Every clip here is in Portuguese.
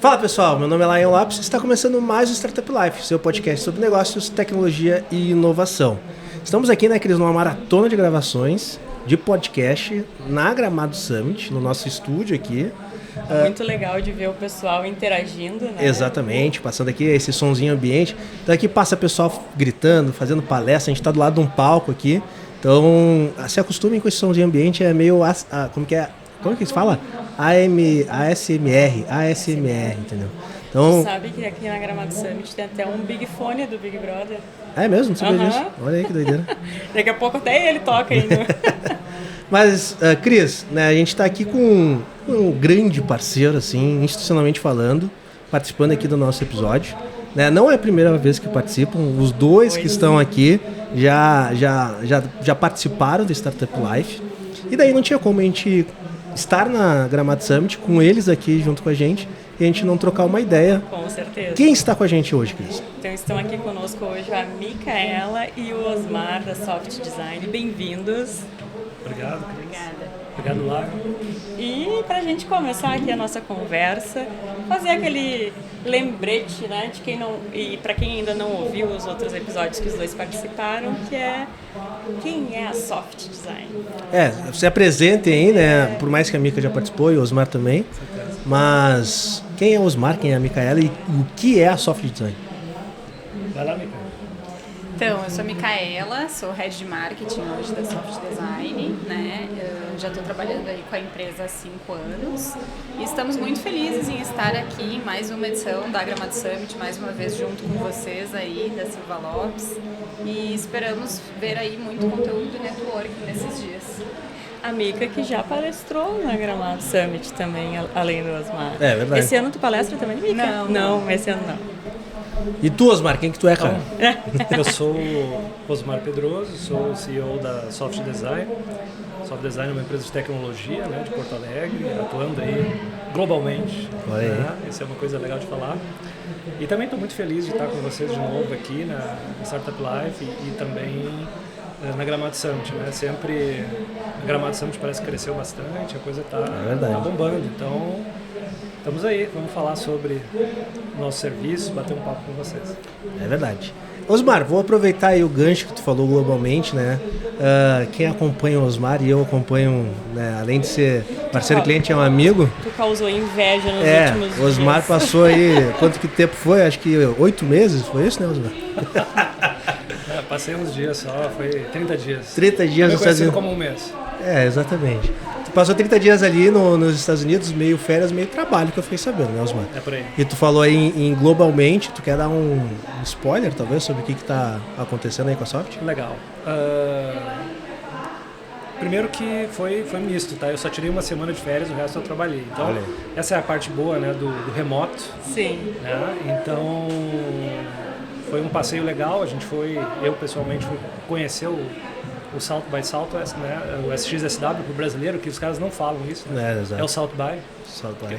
Fala pessoal, meu nome é Lion Lopes e está começando mais o Startup Life, seu podcast sobre negócios, tecnologia e inovação. Estamos aqui, né, Cris, numa maratona de gravações de podcast na Gramado Summit, no nosso estúdio aqui. Muito legal de ver o pessoal interagindo, né? Exatamente, passando aqui esse sonzinho ambiente. Então aqui passa pessoal gritando, fazendo palestra, a gente está do lado de um palco aqui. Então, se acostumem com esse sonzinho ambiente, é meio... Como que se fala? ASMR, entendeu? Então, Tu sabe que aqui na Gramado Summit tem até um Big Fone do Big Brother. é mesmo? Não sabia disso. Olha aí que doideira. Daqui a pouco até ele toca ainda. Mas, Cris, né, a gente está aqui com um grande parceiro, assim, institucionalmente falando, participando aqui do nosso episódio. Né? Não é a primeira vez que participam, os dois que estão aqui já participaram do Startup Life. E daí não tinha como a gente estar na Gramado Summit com eles aqui junto com a gente e a gente não trocar uma ideia. Com certeza. Quem está com a gente hoje, Cris? Então estão aqui conosco hoje a Micaela e o Osmar da Soft Design. Bem-vindos. Obrigado. Obrigada. Obrigado, Lara. E para a gente começar aqui a nossa conversa, fazer aquele lembrete, né, de quem não, e para quem ainda não ouviu os outros episódios que os dois participaram, que é quem é a Soft Design. Se apresentem aí, né? Por mais que a Mica já participou e o Osmar também. Mas quem é o Osmar, quem é a Micaela e o que é a Soft Design? Vai lá, Mica. Então, eu sou a Micaela, sou Head de Marketing hoje da Soft Design, né? Eu já estou trabalhando aí com a empresa há 5 anos e estamos muito felizes em estar aqui em mais uma edição da Gramado Summit, mais uma vez junto com vocês aí, da Silva Lopes, e esperamos ver aí muito conteúdo e networking nesses dias. A Mica que já palestrou na Gramado Summit também, além do Osmar. É verdade. Esse ano tu palestra também, Mica? Não, esse ano não. E tu, Osmar, quem que tu é, cara? Eu sou o Osmar Pedroso, sou o CEO da Soft Design. Soft Design é uma empresa de tecnologia, né, de Porto Alegre, atuando aí globalmente. Né? Isso é uma coisa legal de falar. E também estou muito feliz de estar com vocês de novo aqui na Startup Life e também na Gramado Summit, né? Sempre a Gramado Summit parece que cresceu bastante, a coisa está bombando. Então, estamos aí, vamos falar sobre o nosso serviço, bater um papo com vocês. É verdade. Osmar, vou aproveitar aí o gancho que tu falou globalmente, né? Quem acompanha o Osmar e eu acompanho, né, além de ser parceiro e cliente, é um amigo. Tu causou inveja nos últimos dias. O Osmar passou aí, quanto que tempo foi? Acho que 8 meses, foi isso, né, Osmar? Passei uns dias só, foi 30 dias. 30 dias nos Estados Unidos. Como um mês. Exatamente. Tu passou 30 dias ali nos Estados Unidos, meio férias, meio trabalho, que eu fiquei sabendo, né, Osmar? É por aí. E tu falou aí em globalmente, tu quer dar um spoiler, talvez, sobre o que está acontecendo aí com a Soft? Legal. Primeiro que foi misto, tá? Eu só tirei uma semana de férias, o resto eu trabalhei. Então, essa é a parte boa, né, do remoto. Sim. Né? Então, foi um passeio legal, eu pessoalmente fui conhecer o South by Southwest, né? O SXSW pro brasileiro, que os caras não falam isso, né? É o South by.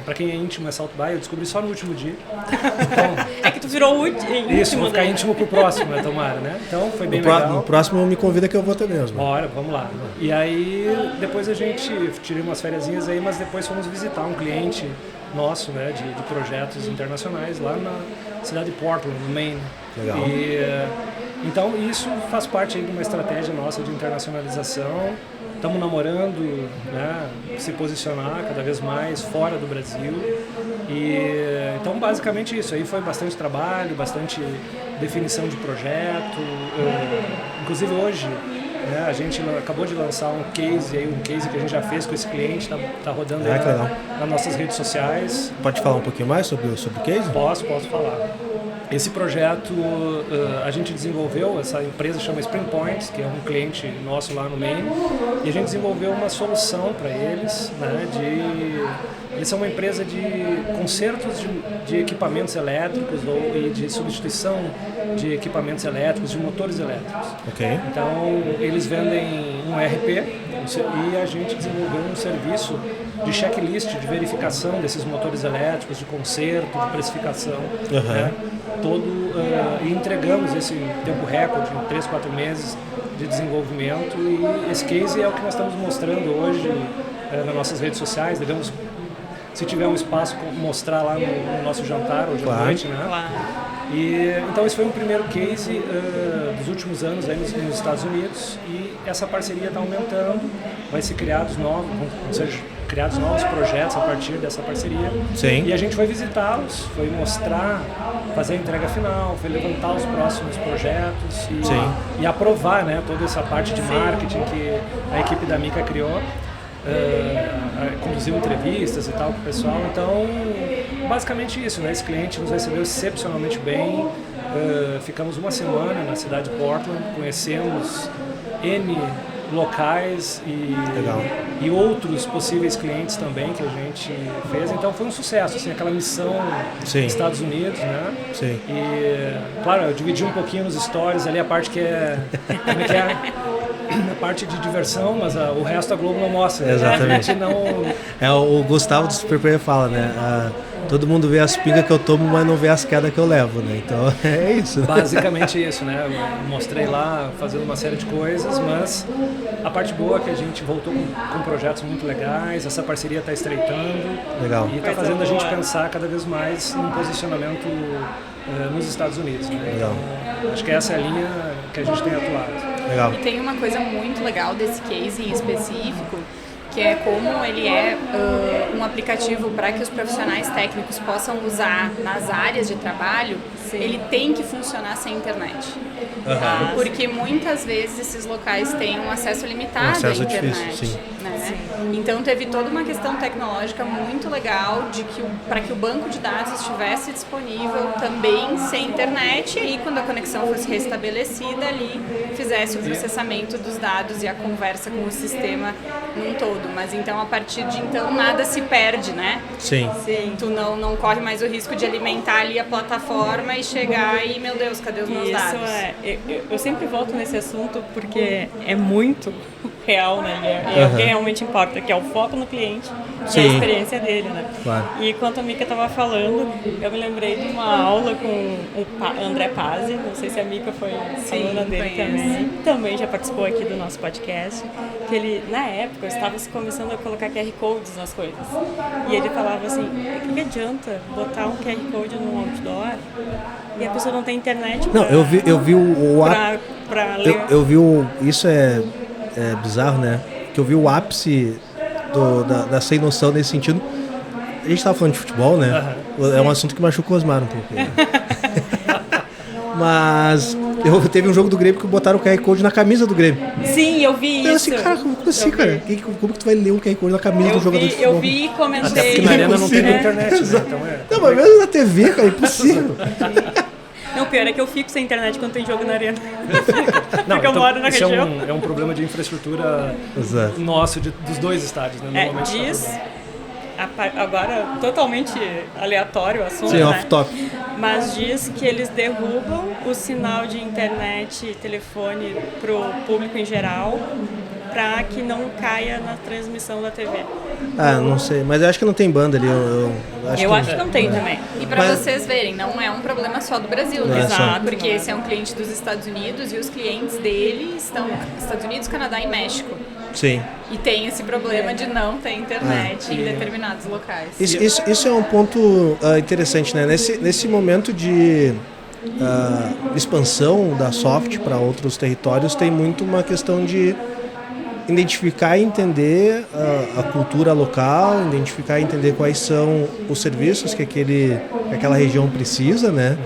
Para quem é íntimo é South by, eu descobri só no último dia. Então, é que tu virou o íntimo. Isso, vou ficar íntimo pro próximo, né, tomara, né? Então foi bem legal. No próximo me convida que eu vou também, Osmar. Bora, vamos lá. E aí, depois a gente tirei umas fériasinhas aí, mas depois fomos visitar um cliente nosso, né, de projetos internacionais lá na cidade de Portland, no Maine. Legal. Então isso faz parte aí de uma estratégia nossa de internacionalização. Estamos namorando, né, se posicionar cada vez mais fora do Brasil. Então basicamente isso aí foi bastante trabalho, bastante definição de projeto. Inclusive hoje, né, a gente acabou de lançar um case que a gente já fez com esse cliente, tá rodando aí nas nossas redes sociais. Pode falar um pouquinho mais sobre o case? Posso falar. Esse projeto a gente desenvolveu, essa empresa chama Spring Point, que é um cliente nosso lá no Maine, e a gente desenvolveu uma solução para eles, né, eles são uma empresa de consertos de equipamentos elétricos e de substituição de equipamentos elétricos, de motores elétricos. Okay. Então, eles vendem um ERP e a gente desenvolveu um serviço de checklist, de verificação desses motores elétricos, de conserto, de precificação, né? E entregamos esse tempo recorde em 3, 4 meses de desenvolvimento, e esse case é o que nós estamos mostrando hoje nas nossas redes sociais. Devemos se tiver um espaço, mostrar lá no nosso jantar hoje à noite, né? Claro. E, então esse foi um primeiro case dos últimos anos aí nos Estados Unidos, e essa parceria está aumentando, vão ser criados novos projetos a partir dessa parceria. Sim. E a gente foi visitá-los, foi mostrar, fazer a entrega final, foi levantar os próximos projetos e aprovar, né, toda essa parte de marketing que a equipe da Mica criou. Conduziu entrevistas e tal com o pessoal, então basicamente isso, né? Esse cliente nos recebeu excepcionalmente bem, ficamos uma semana na cidade de Portland, conhecemos N locais e outros possíveis clientes também que a gente fez, então foi um sucesso, assim, aquela missão dos Estados Unidos, né? Sim. E claro, eu dividi um pouquinho nos stories ali a parte que é a parte de diversão, mas o resto a Globo não mostra. Exatamente. O Gustavo do Super fala, né? Todo mundo vê as pingas que eu tomo, mas não vê as quedas que eu levo, né? Então é isso. Basicamente isso, né? Eu mostrei lá fazendo uma série de coisas, mas a parte boa é que a gente voltou com projetos muito legais, essa parceria está estreitando. Legal. E está fazendo a gente pensar cada vez mais em posicionamento nos Estados Unidos, né? Legal. Então, acho que essa é a linha que a gente tem atuado. Legal. E tem uma coisa muito legal desse case em específico, que é como ele é um aplicativo para que os profissionais técnicos possam usar nas áreas de trabalho. Ele tem que funcionar sem internet. Porque muitas vezes esses locais têm um acesso limitado à internet. Difícil, né? Então teve toda uma questão tecnológica muito legal de que para que o banco de dados estivesse disponível também sem internet, e aí quando a conexão fosse restabelecida ali fizesse o processamento dos dados e a conversa com o sistema num todo. Mas então a partir de então nada se perde, né? Sim. Tu não corre mais o risco de alimentar ali a plataforma e chegar e, meu Deus, cadê os meus dados? Eu sempre volto nesse assunto porque é muito real, né? É o que realmente importa, que é o foco no cliente e a experiência dele, né? Claro. E enquanto a Mica estava falando, eu me lembrei de uma aula com o André Pazzi, não sei se a Mica foi aluna dele também já participou aqui do nosso podcast, que ele, na época, estava começando a colocar QR Codes nas coisas. E ele falava assim, o que adianta botar um QR Code num outdoor e a pessoa não tem internet pra, eu vi o pra ler? Eu vi isso é bizarro, né? Que eu vi o ápice da sem noção nesse sentido. A gente estava falando de futebol, né? É um assunto que machuca o Osmar um pouco. Né? Mas teve um jogo do Grêmio que botaram o QR Code na camisa do Grêmio. Sim, eu vi isso. Eu assim, cara, como assim, cara? Como que tu vai ler um QR Code na camisa do jogador de futebol? Eu vi e comentei. Até porque na arena não tem internet, né? Então Não, mas mesmo na TV, cara, é impossível. Não, pior é que eu fico sem internet quando tem jogo na arena. Não, porque eu moro na região. É um problema de infraestrutura nosso, dos dois estádios, né? Diz, agora totalmente aleatório o assunto, sim, né? off-top. Mas diz que eles derrubam o sinal de internet e telefone pro público em geral para que não caia na transmissão da TV. Não sei, mas eu acho que não tem banda ali. Eu acho que não tem também. E para vocês verem, não é um problema só do Brasil, né? Exato. Porque esse é um cliente dos Estados Unidos e os clientes dele estão Estados Unidos, Canadá e México. Sim. E tem esse problema de não ter internet em determinados locais. Isso é um ponto interessante, né? Nesse momento de expansão da Soft para outros territórios, tem muito uma questão de identificar e entender a cultura local, identificar e entender quais são os serviços que aquela região precisa, né?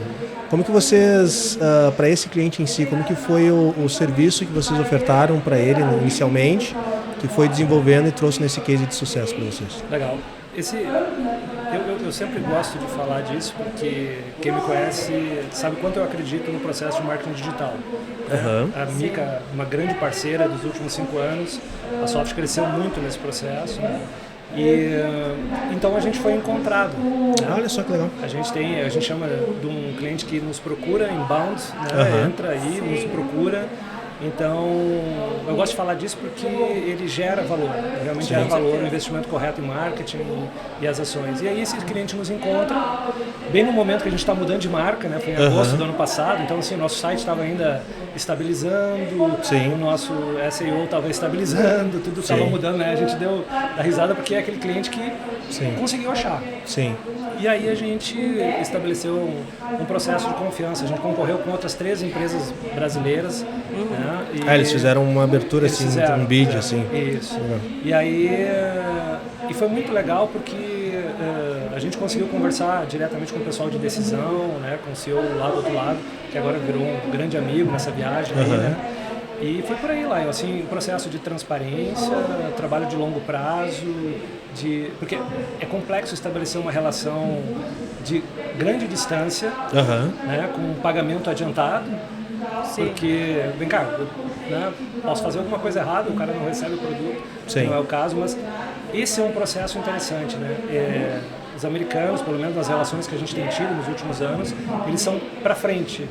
Como que vocês, para esse cliente em si, como que foi o serviço que vocês ofertaram para ele inicialmente, que foi desenvolvendo e trouxe nesse case de sucesso para vocês? Legal. Eu sempre gosto de falar disso, porque quem me conhece sabe quanto eu acredito no processo de marketing digital. A Mica, uma grande parceira dos últimos 5 anos, a Soft cresceu muito nesse processo, né? E então a gente foi encontrado. Olha só que legal. A gente chama de um cliente que nos procura inbound, né? Entra aí, nos procura Então, eu gosto de falar disso porque ele gera valor, realmente gera valor, o investimento correto em marketing e as ações. E aí esse cliente nos encontra bem no momento que a gente está mudando de marca, né? Foi em agosto do ano passado, então assim, nosso site estava ainda estabilizando, o nosso SEO estava estabilizando, tudo estava mudando, né? A gente deu a risada porque é aquele cliente que conseguiu achar. Sim. E aí a gente estabeleceu um processo de confiança. A gente concorreu com outras 3 empresas brasileiras. Né? Eles fizeram uma abertura, assim, um bid, assim. Isso. E aí e foi muito legal porque a gente conseguiu conversar diretamente com o pessoal de decisão, né? Com o CEO lá do outro lado, que agora virou um grande amigo nessa viagem. Aí, né? E foi por aí lá, assim, processo de transparência, trabalho de longo prazo, porque é complexo estabelecer uma relação de grande distância, né, com pagamento adiantado, porque, vem cá, né, posso fazer alguma coisa errada, o cara não recebe o produto, não é o caso, mas esse é um processo interessante, né? Os americanos, pelo menos nas relações que a gente tem tido nos últimos anos, eles são para frente.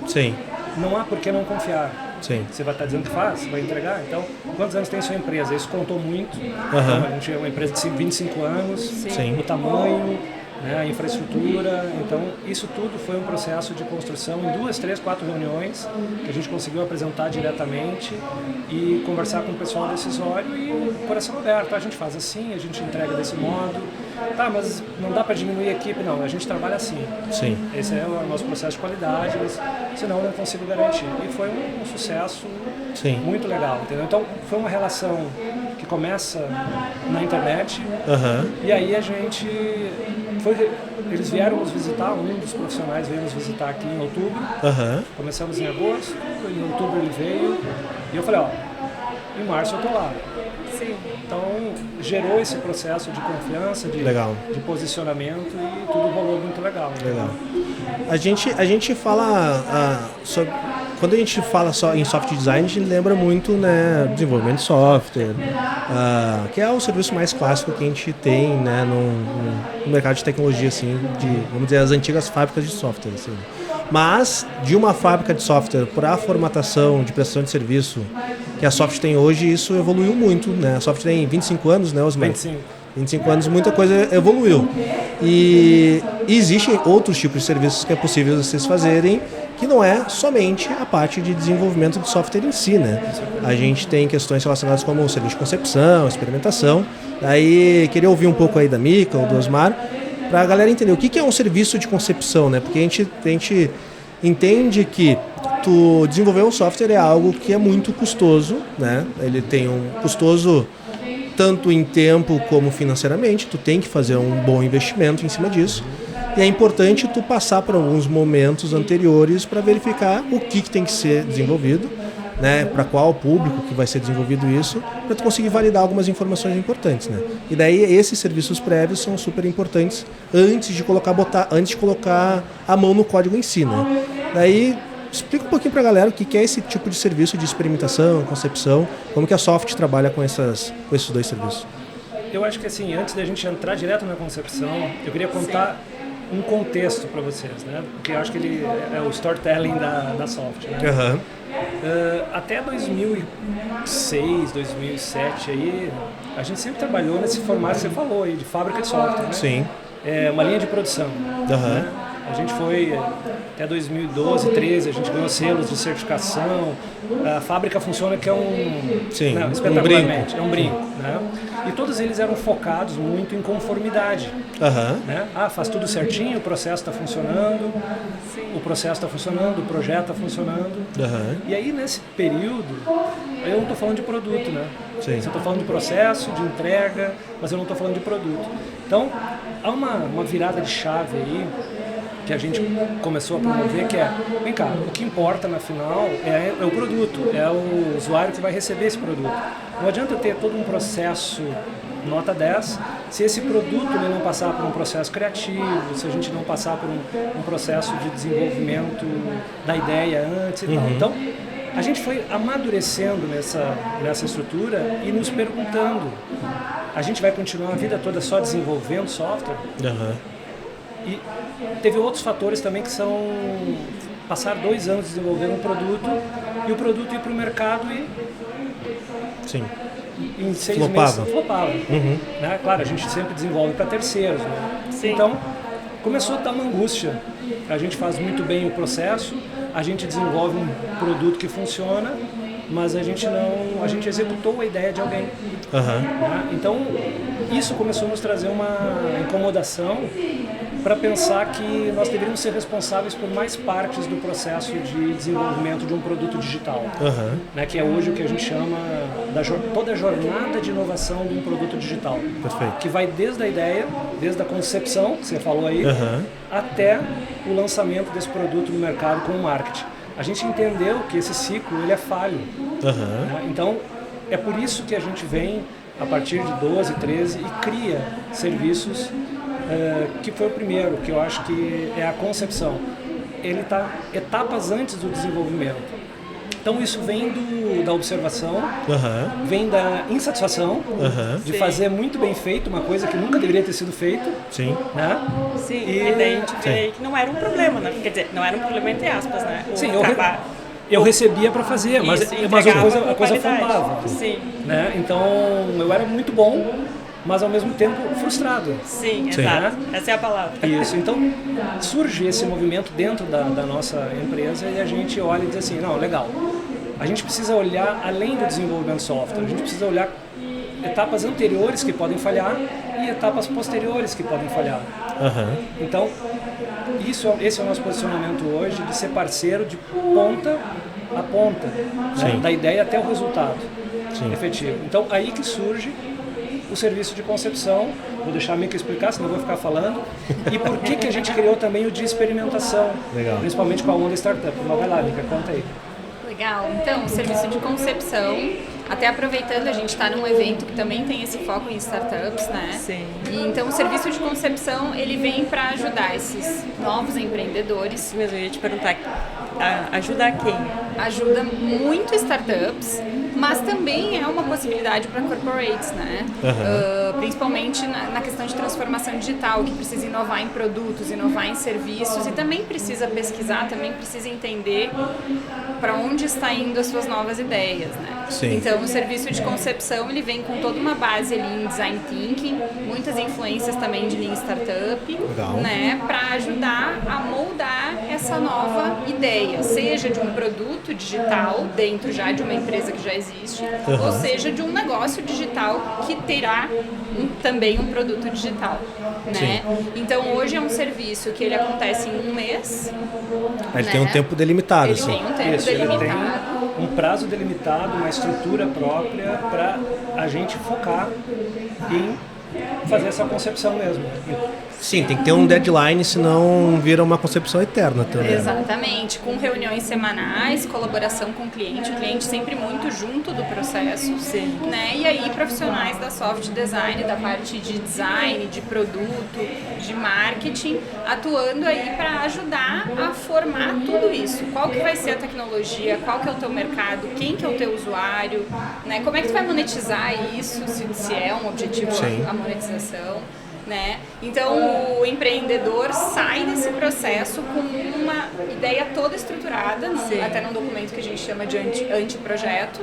Não há por que não confiar. Você vai estar dizendo que faz, vai entregar. Então, quantos anos tem sua empresa? Isso contou muito. Então, a gente é uma empresa de 25 anos, o tamanho, né, a infraestrutura. Então, isso tudo foi um processo de construção em 2, 3, 4 reuniões que a gente conseguiu apresentar diretamente e conversar com o pessoal decisório e coração aberto. A gente faz assim, a gente entrega desse modo. Tá, mas não dá para diminuir a equipe, não. A gente trabalha assim. Esse é o nosso processo de qualidade, mas senão eu não consigo garantir. E foi um sucesso muito legal, entendeu? Então, foi uma relação que começa na internet e aí a gente... eles vieram nos visitar, um dos profissionais veio nos visitar aqui em outubro. Começamos em agosto, em outubro ele veio e eu falei, em março eu tô lá. Então, gerou esse processo de confiança, de posicionamento e tudo rolou muito legal. A gente fala sobre... Quando a gente fala só em software design, a gente lembra muito, né, desenvolvimento de software, que é o serviço mais clássico que a gente tem, né, no mercado de tecnologia, assim, vamos dizer, as antigas fábricas de software, assim. Mas, de uma fábrica de software para a formatação de prestação de serviço que a Soft tem hoje, isso evoluiu muito, né? A Soft tem 25 anos, né, Osmar? 25 anos, muita coisa evoluiu. E existem outros tipos de serviços que é possível vocês fazerem, que não é somente a parte de desenvolvimento de software em si, né? A gente tem questões relacionadas como o serviço de concepção, experimentação. Daí, queria ouvir um pouco aí da Mica ou do Osmar, para a galera entender o que é um serviço de concepção, né? Porque a gente entende que tu desenvolver um software é algo que é muito custoso, né? Ele tem um custoso tanto em tempo como financeiramente, tu tem que fazer um bom investimento em cima disso. E é importante tu passar por alguns momentos anteriores para verificar o que tem que ser desenvolvido, né, para qual público que vai ser desenvolvido isso, para tu conseguir validar algumas informações importantes, né? E daí esses serviços prévios são super importantes antes de colocar a mão no código em si, né? Daí explica um pouquinho para a galera o que é esse tipo de serviço de experimentação, concepção, como que a Soft trabalha com esses dois serviços. Eu acho que assim, antes da gente entrar direto na concepção, eu queria contar um contexto para vocês, né? Porque eu acho que ele é o storytelling da Soft, né? Até 2006, 2007 aí, a gente sempre trabalhou nesse formato que você falou aí, de fábrica de software, né? É uma linha de produção. Né? A gente foi até 2012, 2013, a gente ganhou selos de certificação. A fábrica funciona que é espetacularmente, é um brinco. Né? E todos eles eram focados muito em conformidade. Né? Faz tudo certinho, o processo está funcionando, o projeto está funcionando. E aí, nesse período, eu não estou falando de produto, né? Eu estou falando de processo, de entrega, mas eu não estou falando de produto. Então, há uma virada de chave aí, que a gente começou a promover, que é, vem cá, o que importa na final é o produto, é o usuário que vai receber esse produto. Não adianta ter todo um processo nota 10, se esse produto ele não passar por um processo criativo, se a gente não passar por um processo de desenvolvimento da ideia antes e tal. Então, a gente foi amadurecendo nessa estrutura e nos perguntando, a gente vai continuar a vida toda só desenvolvendo software? E teve outros fatores também que são passar 2 anos desenvolvendo um produto e o produto ir para o mercado e Sim. em 6 Flopava. meses flopava. Uhum. Né? Claro, a gente sempre desenvolve para terceiros. Né? Sim. Então, começou a dar uma angústia. A gente faz muito bem o processo, a gente desenvolve um produto que funciona, mas a gente executou a ideia de alguém. Aham. Né? Então, isso começou a nos trazer uma incomodação para pensar que nós deveríamos ser responsáveis por mais partes do processo de desenvolvimento de um produto digital, Aham. né? Que é hoje o que a gente chama toda a jornada de inovação de um produto digital. Perfeito. Que vai desde a ideia, desde a concepção, que você falou aí, Aham. até o lançamento desse produto no mercado com o marketing. A gente entendeu que esse ciclo ele é falho. Aham. Né? Então, é por isso que a gente vem, a partir de 12, 13, e cria serviços, que foi o primeiro, que eu acho que é a concepção. Ele está etapas antes do desenvolvimento. Então, isso vem da observação, Aham. vem da insatisfação, Aham. de fazer muito bem feito, uma coisa que nunca deveria ter sido feita. Sim. Né? Sim, E- e daí a gente vê que não era um problema, né? Quer dizer, não era um problema entre aspas, né? O Sim, trabalho. eu recebia para fazer, mas, Isso, mas a entregava com coisa qualidade. flopava. Sim, Né? Então, eu era muito bom, mas ao mesmo tempo frustrado. sim, Sim. exato. Essa é a palavra. Isso, então surge esse movimento dentro da nossa empresa e a gente olha e diz assim, não, legal, a gente precisa olhar além do desenvolvimento de software, a gente precisa olhar etapas anteriores que podem falhar e etapas posteriores que podem falhar. Aham. Então, esse é o nosso posicionamento hoje, de ser parceiro de ponta a ponta, né? Sim. Da ideia até o resultado Sim. efetivo. Então, aí que surge o serviço de concepção. Vou deixar a Mica explicar, senão eu vou ficar falando. E por que a gente criou também o de experimentação, Legal. principalmente com a Onda Startup. Mas vai lá, Mica, conta aí. Legal. Então, o serviço de concepção, até aproveitando, a gente está num evento que também tem esse foco em startups, né? Sim. E, então, o serviço de concepção, ele vem para ajudar esses novos empreendedores. Isso mesmo, eu ia te perguntar, ajudar quem? Ajuda muito startups, mas também é uma possibilidade para corporates, né? Principalmente na questão de transformação digital, que precisa inovar em produtos, inovar em serviços e também precisa pesquisar, também precisa entender para onde está indo as suas novas ideias, né? Sim. Então, o serviço de concepção, ele vem com toda uma base ali em design thinking, muitas influências também de Lean Startup, Legal. né? Para ajudar a moldar essa nova ideia, seja de um produto digital dentro já de uma empresa que já existe, ou seja de um negócio digital que terá também um produto digital, né? Então hoje é um serviço que ele acontece em um mês. Ele né? tem um tempo delimitado, Ele assim. tem um tempo Isso, ele tem delimitado. um prazo delimitado, uma estrutura própria para a gente focar em fazer essa concepção mesmo. Sim, tem que ter um deadline, senão vira uma concepção eterna também. Exatamente, com reuniões semanais, colaboração com o cliente sempre muito junto do processo, né? E aí profissionais da soft design, da parte de design, de produto, de marketing, atuando aí para ajudar a formar tudo isso. Qual que vai ser a tecnologia, qual que é o teu mercado, quem que é o teu usuário, né? Como é que tu vai monetizar isso, se é um objetivo Sim. a monetização. Né? Então o empreendedor sai desse processo com uma ideia toda estruturada, até num documento que a gente chama de anteprojeto,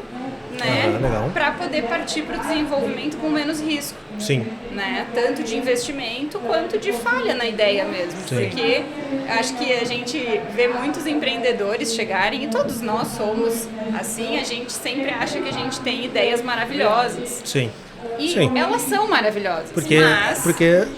né? Legal. Para poder partir para o desenvolvimento com menos risco. Sim. Né? Tanto de investimento quanto de falha na ideia mesmo. Sim. Porque acho que a gente vê muitos empreendedores chegarem, e todos nós somos assim, a gente sempre acha que a gente tem ideias maravilhosas. Sim. E Sim. elas são maravilhosas. Porque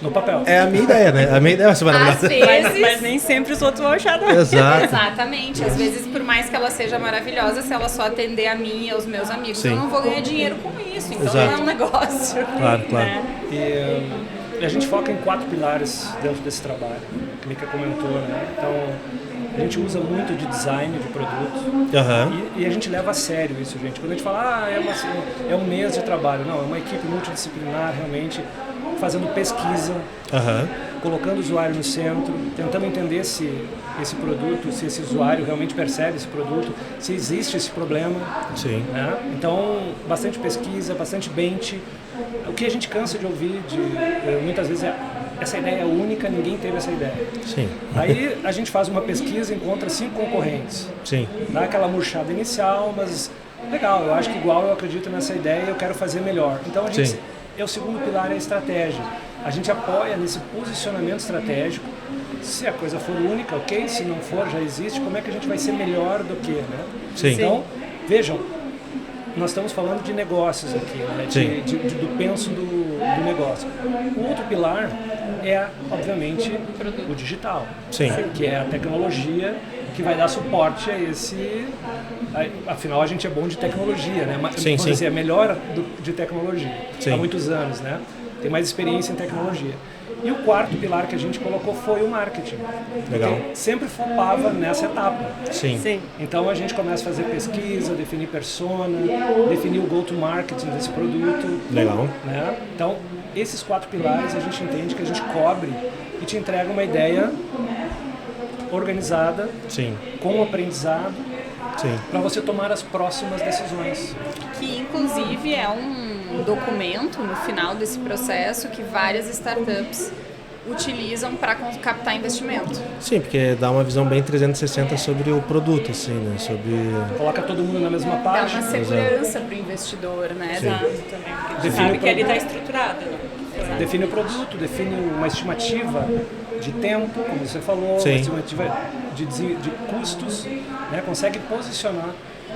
No papel. é a minha ideia, né? A minha ideia vai ser às maravilhosa. vezes... Mas nem sempre os outros vão achar, não. Exato. Exatamente. Às vezes, por mais que ela seja maravilhosa, se ela só atender a mim e aos meus amigos, Sim. eu não vou ganhar dinheiro com isso. Então Exato. não é um negócio. Claro, claro. Né? E a gente foca em 4 pilares dentro desse trabalho, que a Mica comentou, né? Então, a gente usa muito de design de produto e a gente leva a sério isso, gente. Quando a gente fala, é um mês de trabalho, não, é uma equipe multidisciplinar realmente fazendo pesquisa, colocando o usuário no centro, tentando entender se esse produto, se esse usuário realmente percebe esse produto, se existe esse problema. Sim. Né? Então, bastante pesquisa, bastante bench. O que a gente cansa de ouvir muitas vezes é essa ideia é única, ninguém teve essa ideia. Sim. Aí a gente faz uma pesquisa e encontra 5 concorrentes. Sim. Dá aquela murchada inicial, mas legal, eu acho que igual eu acredito nessa ideia e eu quero fazer melhor. Então a gente, o segundo pilar é a estratégia. A gente apoia nesse posicionamento estratégico. Se a coisa for única, ok. Se não for, já existe. Como é que a gente vai ser melhor do que, né? Sim. Então, vejam, nós estamos falando de negócios aqui, né? Do penso do negócio. O outro pilar é, obviamente, o digital. Sim. Que é a tecnologia que vai dar suporte a esse... Afinal, a gente é bom de tecnologia, né? Sim, vamos dizer, é melhor de tecnologia. Sim. Há muitos anos, né? Tem mais experiência em tecnologia. E o quarto pilar que a gente colocou foi o marketing. Legal. Porque sempre focava nessa etapa. Sim. Sim. Então a gente começa a fazer pesquisa, definir persona, definir o go-to-marketing desse produto. Legal. Né? Então, esses 4 pilares a gente entende que a gente cobre e te entrega uma ideia organizada, Sim. com aprendizado, Sim. para você tomar as próximas decisões. Que inclusive é um documento no final desse processo que várias startups utilizam para captar investimento. Sim, porque dá uma visão bem 360 sobre o produto, assim, né? Sobre... Coloca todo mundo na mesma Dá página. uma segurança para o investidor, né? Sim. Exato, também. Porque a gente Define sabe o que ele está produto. estruturado, né? Exato. Define o produto, define uma estimativa de tempo, como você falou, Sim. uma estimativa de custos, né? Consegue posicionar.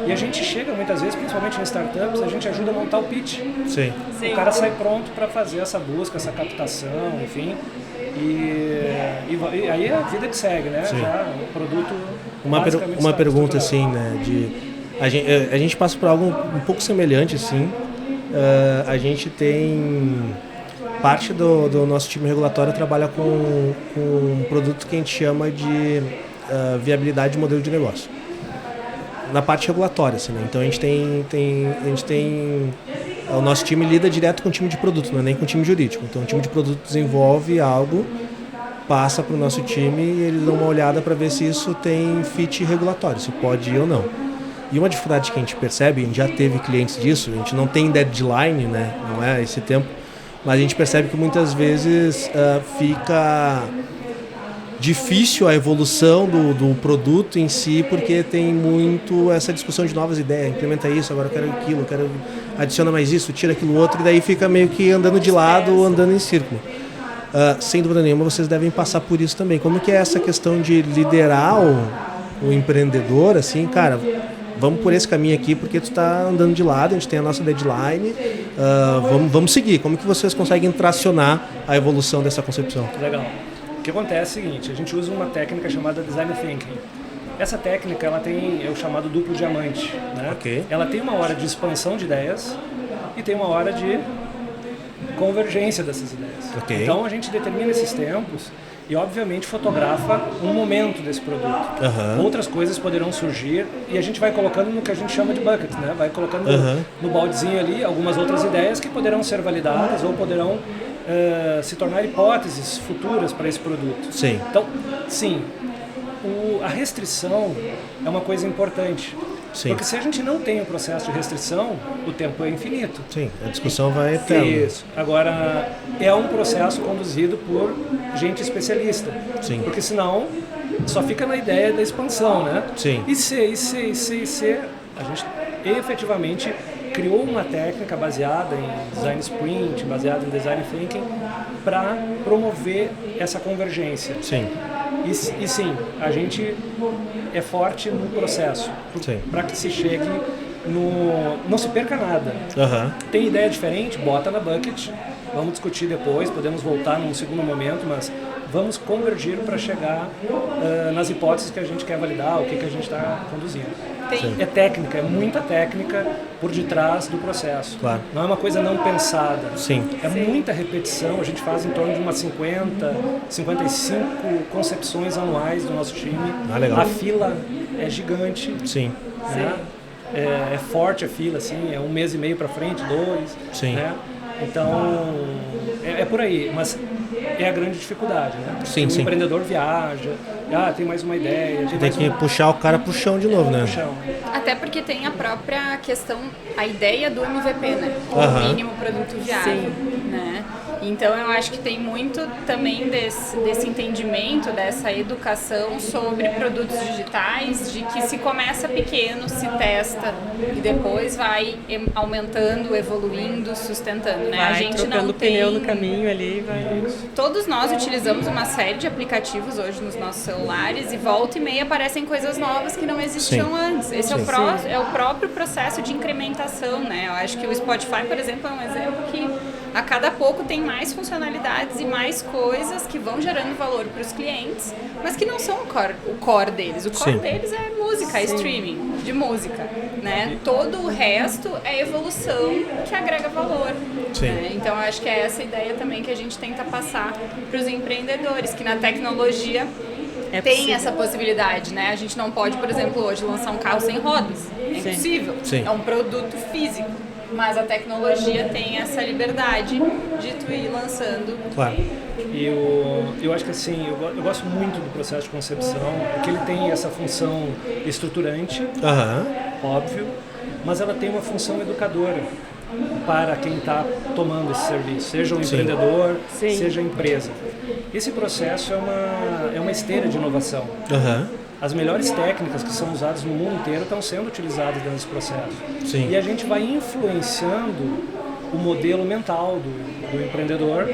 E a gente chega muitas vezes, principalmente em startups, a gente ajuda a montar o pitch. Sim. Sim. O cara sai pronto para fazer essa busca, essa captação, enfim. E aí é a vida que segue, né? Sim. Já o produto basicamente Uma está pergunta estruturado. assim, né? A gente passa por algo um pouco semelhante, assim. A gente tem parte do nosso time regulatório trabalha com um produto que a gente chama de viabilidade de modelo de negócio. Na parte regulatória, assim, né? Então a gente tem o nosso time lida direto com o time de produto, não é nem com o time jurídico. Então o time de produto desenvolve algo, passa para o nosso time e eles dão uma olhada para ver se isso tem fit regulatório, se pode ir ou não. E uma dificuldade que a gente percebe, a gente já teve clientes disso, a gente não tem deadline, né? Não é esse tempo, mas a gente percebe que muitas vezes fica difícil a evolução do produto em si, porque tem muito essa discussão de novas ideias, implementa isso, agora eu quero aquilo, adiciona mais isso, tira aquilo outro, e daí fica meio que andando de lado ou andando em círculo. Sem dúvida nenhuma, vocês devem passar por isso também. Como que é essa questão de liderar o empreendedor, assim, cara, vamos por esse caminho aqui, porque tu está andando de lado, a gente tem a nossa deadline, vamos seguir. Como que vocês conseguem tracionar a evolução dessa concepção? Legal. O que acontece é o seguinte, a gente usa uma técnica chamada Design Thinking. Essa técnica ela tem o chamado duplo diamante. Né? Ok. Ela tem uma hora de expansão de ideias e tem uma hora de convergência dessas ideias. Ok. Então a gente determina esses tempos e obviamente fotografa um momento desse produto. Uhum. Outras coisas poderão surgir e a gente vai colocando no que a gente chama de bucket, né? Vai colocando no baldezinho ali algumas outras ideias que poderão ser validadas ou poderão se tornar hipóteses futuras para esse produto. Sim. Então, sim, a restrição é uma coisa importante. Sim. Porque se a gente não tem um processo de restrição, o tempo é infinito. Sim, a discussão vai eterna. Isso. Agora, é um processo conduzido por gente especialista. Sim. Porque senão, só fica na ideia da expansão, né? Sim. E se, a gente efetivamente criou uma técnica baseada em design sprint, baseada em design thinking, para promover essa convergência. Sim. E sim, a gente é forte no processo, para que se chegue não se perca nada. Uhum. Tem ideia diferente? Bota na bucket, vamos discutir depois, podemos voltar num segundo momento, mas vamos convergir para chegar nas hipóteses que a gente quer validar, o que a gente está conduzindo. É técnica, é muita técnica por detrás do processo. Claro. Não é uma coisa não pensada. Sim. É muita repetição, a gente faz em torno de umas 50, 55 concepções anuais do nosso time. Legal. A fila é gigante. Sim. Né? É forte a fila, assim, é 1 mês e meio para frente, 2. Sim. Né? Então, é por aí, mas é a grande dificuldade, né? Sim, o empreendedor viaja, tem mais uma ideia. Tem que puxar o cara pro chão de novo, né? Até porque tem a própria questão, a ideia do MVP, né? O Aham. mínimo produto viável, né? Então eu acho que tem muito também desse entendimento, dessa educação sobre produtos digitais, de que se começa pequeno, se testa e depois vai aumentando, evoluindo, sustentando, né? Vai A gente trocando não pneu tem... no caminho ali, vai... Todos nós utilizamos uma série de aplicativos hoje nos nossos celulares e volta e meia aparecem coisas novas que não existiam antes. Esse é o próprio processo de incrementação, né? Eu acho que o Spotify, por exemplo, é um exemplo que a cada pouco tem mais funcionalidades e mais coisas que vão gerando valor para os clientes, mas que não são o core deles. O core deles é música, é streaming de música, né? Todo o resto é evolução que agrega valor. Né? Então, eu acho que é essa ideia também que a gente tenta passar para os empreendedores, que na tecnologia tem essa possibilidade, né? A gente não pode, por exemplo, hoje lançar um carro sem rodas. É impossível. É um produto físico. Mas a tecnologia tem essa liberdade de tu ir lançando. Claro. E eu acho que assim, eu gosto muito do processo de concepção, porque ele tem essa função estruturante, óbvio, mas ela tem uma função educadora para quem está tomando esse serviço, seja o empreendedor, seja a empresa. Esse processo é uma esteira de inovação. As melhores técnicas que são usadas no mundo inteiro estão sendo utilizadas dentro desse processo. E a gente vai influenciando o modelo mental do empreendedor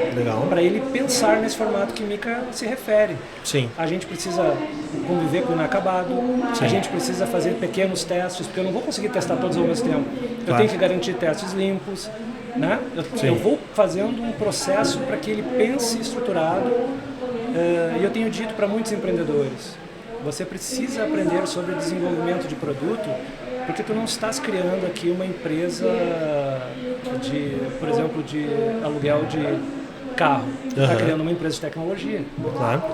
para ele pensar nesse formato que Mika se refere. A gente precisa conviver com o inacabado, a gente precisa fazer pequenos testes, porque eu não vou conseguir testar todos ao mesmo tempo. Eu tenho que garantir testes limpos, né? Eu vou fazendo um processo para que ele pense estruturado, e eu tenho dito para muitos empreendedores, você precisa aprender sobre desenvolvimento de produto, porque tu não estás criando aqui uma empresa por exemplo, de aluguel de carro. Tu está criando uma empresa de tecnologia.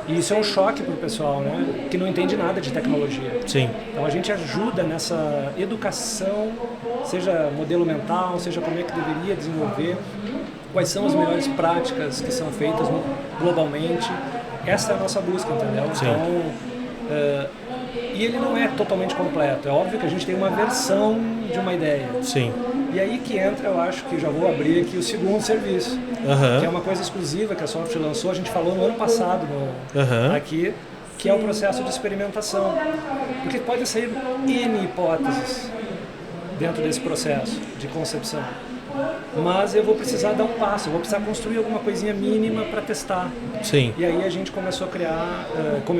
E isso é um choque para o pessoal, né? Que não entende nada de tecnologia. Então a gente ajuda nessa educação, seja modelo mental, seja como é que deveria desenvolver, quais são as melhores práticas que são feitas globalmente. Essa é a nossa busca, entendeu? Então, e ele não é totalmente completo. É óbvio que a gente tem uma versão de uma ideia. E aí que entra, eu acho que já vou abrir aqui o segundo serviço, que é uma coisa exclusiva que a Soft lançou, a gente falou no ano passado aqui, que é o processo de experimentação. Porque pode sair N hipóteses dentro desse processo de concepção. Mas eu vou precisar dar um passo, eu vou precisar construir alguma coisinha mínima para testar. E aí a gente começou a criar,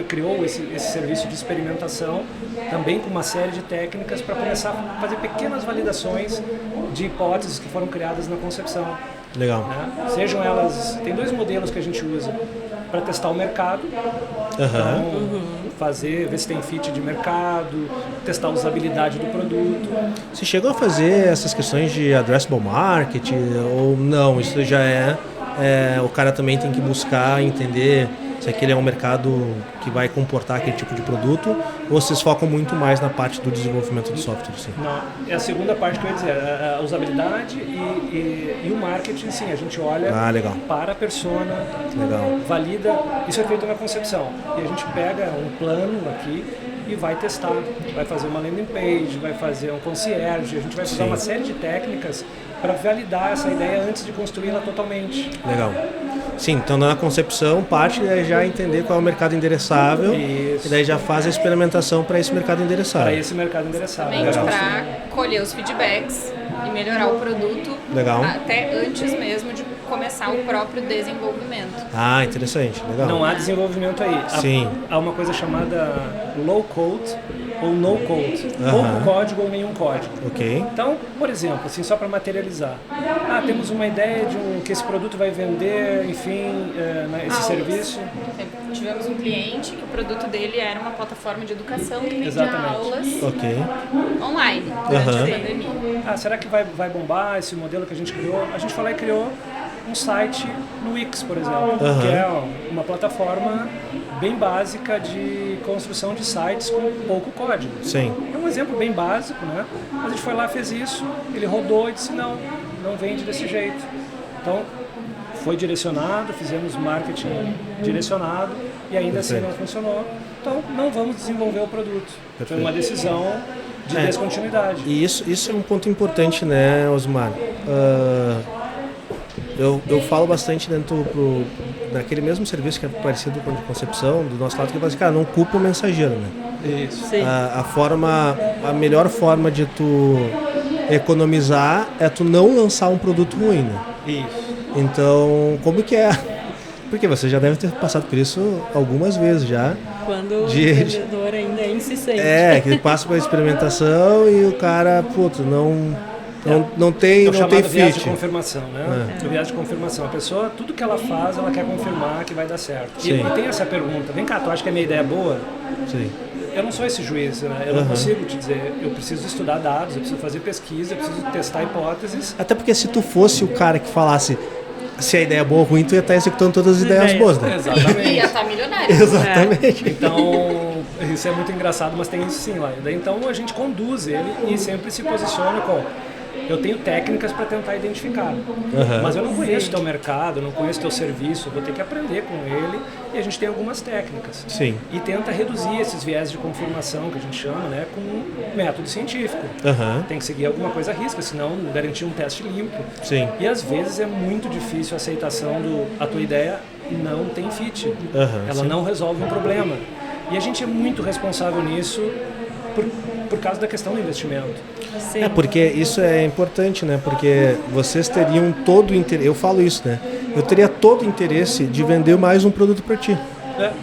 criou esse serviço de experimentação, também com uma série de técnicas para começar a fazer pequenas validações de hipóteses que foram criadas na concepção. Né? Sejam elas, tem dois modelos que a gente usa para testar o mercado. Ver se tem fit de mercado, testar a usabilidade do produto. Você chegou a fazer essas questões de addressable market ou não? Isso já o cara também tem que buscar entender se aquele é um mercado que vai comportar aquele tipo de produto, ou vocês focam muito mais na parte do desenvolvimento de software? Não, é a segunda parte que eu ia dizer, a usabilidade e o marketing, sim, a gente olha para a persona, valida, isso é feito na concepção, e a gente pega um plano aqui e vai testar, vai fazer uma landing page, vai fazer um concierge, a gente vai usar uma série de técnicas para validar essa ideia antes de construí-la totalmente. Sim, então na concepção parte é já entender qual é o mercado endereçável. E daí já faz a experimentação para esse mercado endereçável. Para esse mercado endereçável. Para colher os feedbacks e melhorar o produto até antes mesmo de começar o próprio desenvolvimento. Interessante, Não há desenvolvimento aí. Há uma coisa chamada low code ou no code. Pouco código ou nenhum código. Então, por exemplo, assim, só para materializar. Temos uma ideia de que esse produto vai vender, enfim, esse serviço. Tivemos um cliente que o produto dele era uma plataforma de educação que vendia aulas online durante a pandemia. Será que vai bombar esse modelo que a gente criou? A gente foi lá e criou um site no Wix, por exemplo, que é uma plataforma bem básica de construção de sites com pouco código. É um exemplo bem básico, né? Mas a gente foi lá, fez isso, ele rodou e disse não vende desse jeito. Então, foi direcionado, fizemos marketing direcionado e ainda assim não funcionou. Então, não vamos desenvolver o produto. Foi uma decisão de descontinuidade. E isso é um ponto importante, né, Osmar? eu falo bastante daquele mesmo serviço que é parecido com a de concepção, do nosso lado, que eu falo assim, cara, não culpa o mensageiro, né? Isso. Sim. A melhor forma de tu economizar é tu não lançar um produto ruim, né? Isso. Então, como que é? Porque você já deve ter passado por isso algumas vezes já. Quando o vendedor ainda é insistente. Que passa pela experimentação e o cara, puto, não tem viagem de fit. confirmação, né? É. Viagem de confirmação. A pessoa, tudo que ela faz, ela quer confirmar que vai dar certo. E tem essa pergunta, vem cá, tu acha que a minha ideia é boa? Sim. Eu não sou esse juiz, né? Eu não consigo te dizer, eu preciso estudar dados, eu preciso fazer pesquisa, eu preciso testar hipóteses. Até porque se tu fosse o cara que falasse se a ideia é boa ou ruim, tu ia estar executando todas as ideias boas, né? Exatamente. Ia estar milionário. Exatamente. Então, isso é muito engraçado, mas tem isso sim lá. Então a gente conduz ele e sempre se posiciona com... Eu tenho técnicas para tentar identificar, mas eu não conheço o teu mercado, não conheço o teu serviço, eu vou ter que aprender com ele e a gente tem algumas técnicas. Sim. E tenta reduzir esses viés de confirmação que a gente chama, né, com método científico. Tem que seguir alguma coisa à risca, senão garantir um teste limpo. Sim. E às vezes é muito difícil a aceitação a tua ideia não tem fit, ela não resolve um problema. E a gente é muito responsável nisso por causa da questão do investimento. Sim. Porque isso é importante, né? Porque vocês teriam todo o interesse, eu falo isso, né? Eu teria todo o interesse de vender mais um produto para ti.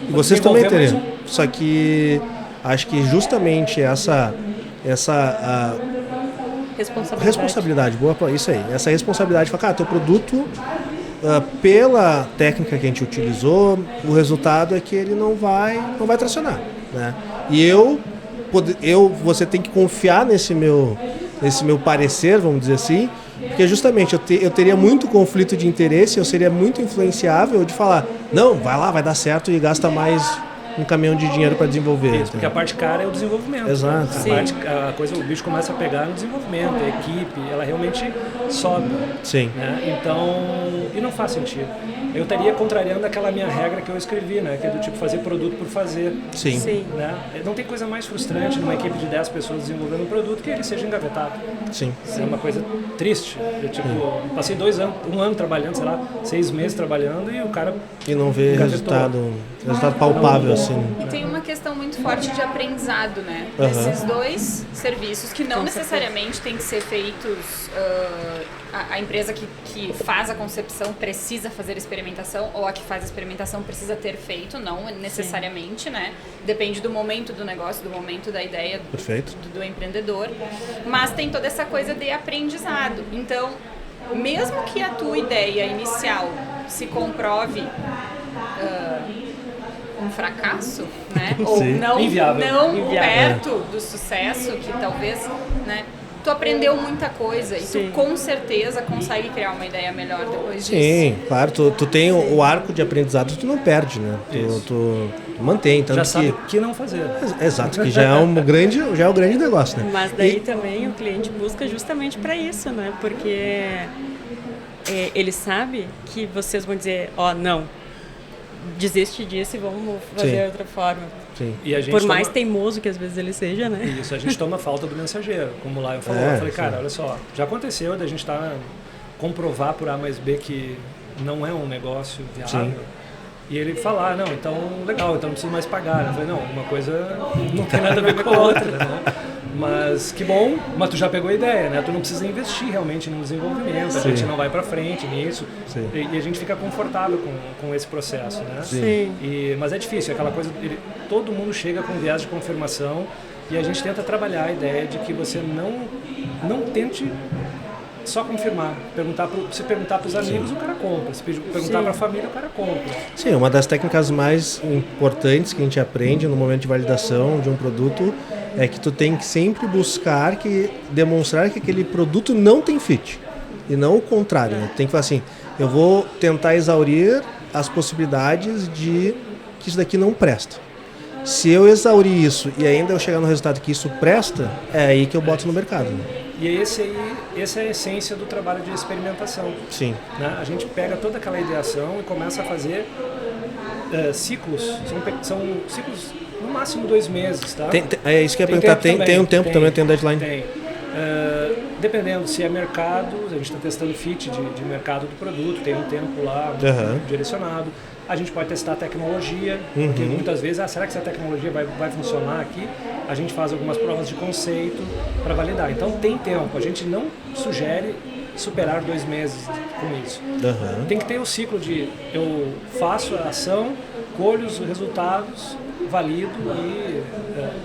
E vocês também teriam. Só que acho que justamente essa responsabilidade, boa, isso aí. Essa responsabilidade de falar, cara, teu produto, pela técnica que a gente utilizou, o resultado é que ele não vai tracionar, né? E você tem que confiar nesse meu parecer, vamos dizer assim, porque justamente eu teria muito conflito de interesse, eu seria muito influenciável de falar, não, vai lá, vai dar certo e gasta mais um caminhão de dinheiro para desenvolver. Isso, porque a parte cara é o desenvolvimento. Exato. O bicho começa a pegar no desenvolvimento, a equipe, ela realmente sobe. Sim. Né? Então, e não faz sentido. Eu estaria contrariando aquela minha regra que eu escrevi, né? Que é do tipo fazer produto por fazer. Sim. Né? Não tem coisa mais frustrante numa equipe de 10 pessoas desenvolvendo um produto que ele seja engavetado. Sim. Isso é uma coisa triste. Eu passei 2 anos, 1 ano trabalhando, sei lá, 6 meses trabalhando e o cara... E não vê resultado palpável, assim. E tem uma questão muito forte de aprendizado, né? Esses dois serviços que não necessariamente têm que ser feitos... A empresa que faz a concepção precisa fazer experimentação, ou a que faz a experimentação precisa ter feito, não necessariamente, né? Depende do momento do negócio, do momento da ideia do empreendedor. Mas tem toda essa coisa de aprendizado. Então, mesmo que a tua ideia inicial se comprove um fracasso, né? Ou não inviável. Perto do sucesso, que talvez, né? Tu aprendeu muita coisa e tu com certeza consegue criar uma ideia melhor depois disso. Sim, claro, tu tem o arco de aprendizado, tu não perde, né? Tu mantém. Tanto já sabe que não fazer. Exato, que já é o grande negócio, né? Mas daí também o cliente busca justamente para isso, né? Porque ele sabe que vocês vão dizer, não, desiste disso e vamos fazer outra forma. Sim. E a gente por mais teimoso que às vezes ele seja, né? Isso, a gente toma falta do mensageiro. Como lá eu falei, cara, olha só, já aconteceu da gente comprovar por A mais B que não é um negócio viável. Sim. E ele falar, não, então legal, então não preciso mais pagar. Eu falei, não, uma coisa não tem nada a ver com a outra, né? Mas que bom, mas tu já pegou a ideia, né? Tu não precisa investir realmente no desenvolvimento, a gente não vai pra frente nisso. E a gente fica confortável com esse processo, né? Sim. Mas é difícil, aquela coisa, todo mundo chega com viés de confirmação e a gente tenta trabalhar a ideia de que você não tente só confirmar. Se perguntar para os amigos, o cara compra. Se perguntar para a família, o cara compra. Sim, uma das técnicas mais importantes que a gente aprende no momento de validação de um produto é que tu tem que sempre buscar demonstrar que aquele produto não tem fit. E não o contrário. Né? Tem que falar assim, eu vou tentar exaurir as possibilidades de que isso daqui não presta. Se eu exaurir isso e ainda eu chegar no resultado que isso presta, é aí que eu boto no mercado. Né? E essa é a essência do trabalho de experimentação. Sim. Né? A gente pega toda aquela ideação e começa a fazer ciclos. São ciclos no máximo 2 meses, tá? É isso que eu ia perguntar. Tem um tempo também, tem um deadline. Tem. Dependendo se é mercado, a gente está testando fit de mercado do produto, tem um tempo lá direcionado. A gente pode testar a tecnologia, porque muitas vezes, será que essa tecnologia vai funcionar aqui? A gente faz algumas provas de conceito para validar. Então tem tempo, a gente não sugere superar 2 meses com isso. Tem que ter o ciclo de eu faço a ação, colho os resultados, valido e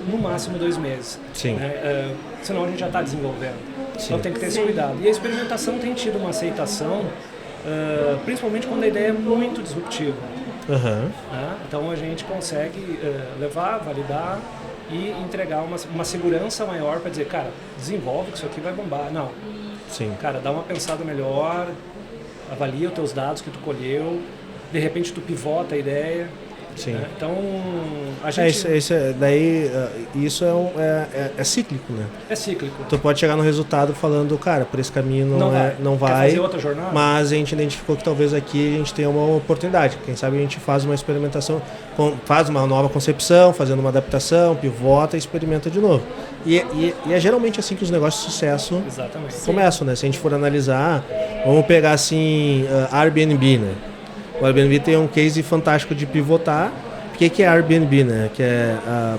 no máximo 2 meses. Né? Senão a gente já está desenvolvendo. Então tem que ter esse cuidado. E a experimentação tem tido uma aceitação, principalmente quando a ideia é muito disruptiva. Né? Então a gente consegue levar, validar e entregar uma segurança maior para dizer, cara, desenvolve que isso aqui vai bombar. Não. Cara, dá uma pensada melhor, avalia os teus dados que tu colheu, de repente tu pivota a ideia. Né? Então, a gente... Isso é cíclico, né? É cíclico. Tu pode chegar no resultado falando, cara, por esse caminho não vai. Quer fazer outra jornada? Mas a gente identificou que talvez aqui a gente tenha uma oportunidade. Quem sabe a gente faz uma experimentação, faz uma nova concepção, fazendo uma adaptação, pivota e experimenta de novo. E é geralmente assim que os negócios de sucesso começam, né? Se a gente for analisar, vamos pegar assim, Airbnb, né? O Airbnb tem um case fantástico de pivotar. O que é Airbnb, né? Que é a